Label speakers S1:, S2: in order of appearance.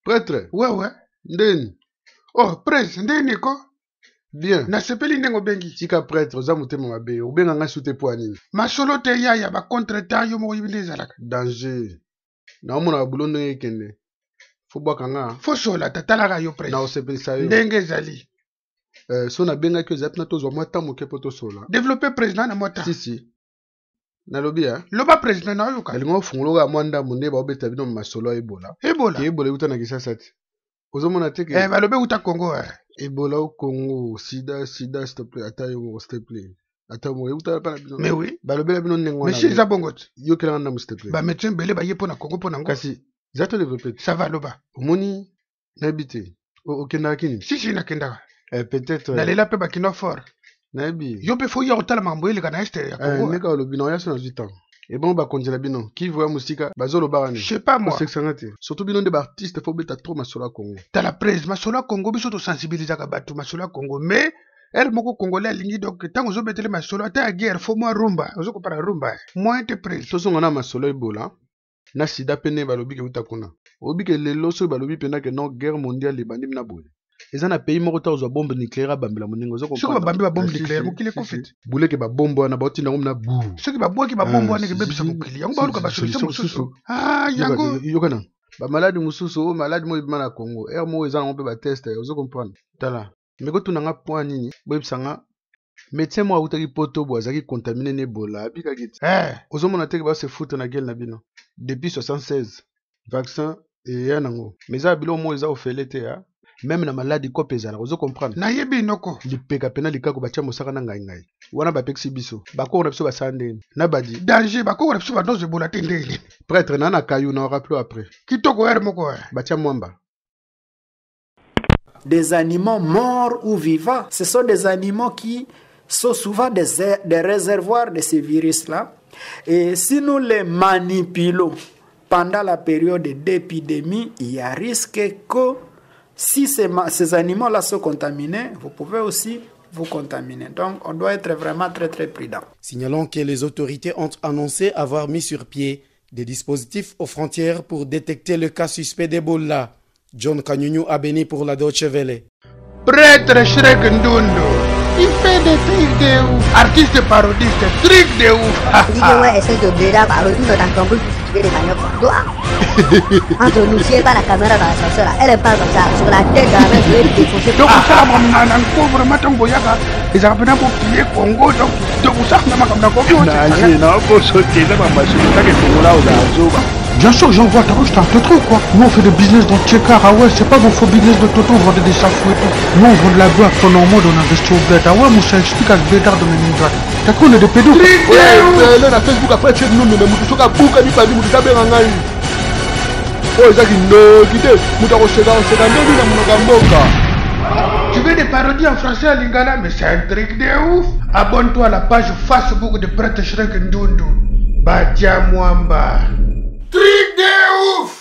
S1: Prêtre?
S2: Ouais.
S1: Ndeni?
S2: Oh, prêtre, ndeni ko?
S1: Bien.
S2: Na sepeli nengo bengi.
S1: Tika prêtre, za mutema mabe. Ubenga nga sute po anini.
S2: Masolo te ya ba contre-temps yo mo yibinde zalaka.
S1: Danger. Na omona bulondo yekende. Fobwa kanga.
S2: Fosola tatalaka yo prêtre.
S1: Na osepelisa yo.
S2: Ndenge zali.
S1: So na benga kyo zapna tozo mwata moke poto sola.
S2: Développer président na mwata.
S1: Si. Nalobi ya.
S2: Loba président na yoka.
S1: Alingo funguloga mwanda munde ba obeta bino masolo Ebola.
S2: Ebola.
S1: Ebola uta na kisasa ti. Ozomona teke.
S2: Balobe uta Congo.
S1: Ebola au Congo, sida, s'il te plaît, attends, s'il te plaît. Attends, moi, où t'as pas la bino?
S2: Mais oui.
S1: Balobe la bino nengo.
S2: Mais chez Zabongot.
S1: Yo kela na s'il te plaît.
S2: Ba médecin belé ba yepo na Congo po nango.
S1: Kasi, zato développer.
S2: Ça va loba.
S1: Omoni nabité. Okenda kini.
S2: Si na kenda.
S1: Peut-être.
S2: Na lela pe ba kino fort.
S1: Nabi.
S2: Yo pe fo ya otala mambo ele kana este ya Congo.
S1: Neka lo bino ya so na 8 ans. Et bon ba konjela bino. Qui voit musika bazolo barani.
S2: Je sais pas moi.
S1: Surtout bino de artiste faut beta trop masolo Congo.
S2: T'as la presse masolo Congo biso to sensibiliser ka batu masolo Congo mais elle moko congolais lingi donc tango zo betele masolo ata guerre faut moi rumba. Ozo ko para rumba. Moi te presse.
S1: To so ngana masolo Ebola. Na sida pene balobi ke utakuna. Obi ke lelo so balobi pena ke non guerre mondiale bandi na boye. Eza na pays moko ta zo bombe nucléaire bambela moningo zo comprendre.
S2: Soko bambi ba bombe nucléaire mokile ko fit.
S1: Boule ke ba bombe na ba tinda ngomna bu.
S2: Soki ba boki ba bombe wana ke bebisa mokili. Yango ba luka ba solution mususu. Yango
S1: yokana. Ba malade mususu, malade mo ibima na Congo. Mo eza on peut ba tester, ozo comprendre. Tala. Mais ko tunanga point nini, boyebisanga médecin mo awutaki poto bo azaki contaminé ne Ebola, bika giti. Ozo mona teke ba se foutre na gueule na bino. Depuis 76, vaccin et yanango. Mais za bilo mo eza ofelete ya. Même na maladie ko pezala, ozo comprendre.
S2: Na yebi noko.
S1: Lipeka pena likako batia mosaka na ngai. Wana ba pexi biso. Bako na biso ba sande. Na badi.
S2: Danger bako na biso ba dose Ebola tendele.
S1: Prêtre na kayu na rappelé après.
S2: Kitoko er moko.
S1: Batia mwamba.
S3: Des animaux morts ou vivants, ce sont des animaux qui sont souvent des réservoirs de ces virus-là. Et si nous les manipulons pendant la période d'épidémie, il y a risque que si ces animaux-là sont contaminés, vous pouvez aussi vous contaminer. Donc, on doit être vraiment très prudent.
S4: Signalons que les autorités ont annoncé avoir mis sur pied des dispositifs aux frontières pour détecter le cas suspect d'Ebola. John Kanyunyu a béni pour la Deutsche Welle.
S2: Prêtre Shrek Ndundo, il fait des trucs de ouf. Artiste parodiste, trucs de ouf.
S5: Dis-moi, essaie de blader par le tout dans ta campagne pour tuer les bagnoles. Entre nous, si elle pas la caméra dans l'ascenseur, elle parle comme ça, sur la tête de la main, je vais le défoncer.
S2: Donc, ça, mon pauvre matin, Boyaga, ils ont appelé pour piller Congo, donc, ça, on a comme la Congo. Bien sûr, j'en vois, t'as un trop quoi. Nous on fait des business dans Tchekar, ah ouais, c'est pas vos faux business de Toto, on vendait des safou et tout. Nous on vend de la boîte, en mode on investit au bête. Ah ouais, Moussa, explique à ce bêtard de Meninja. T'as qu'on est des pédos.
S1: Ouais, là, la Facebook après, tu es nous, mais nous sommes à Bouka, ni pas dit, nous sommes à Rangaï. Oh, ils ont dit non, quittez, nous sommes à
S2: Tu veux des parodies en français à Lingala, mais c'est un truc de ouf. Abonne-toi à la page Facebook de Prêtre Shrek Ndundo. Badia Mwamba. Truc de ouf!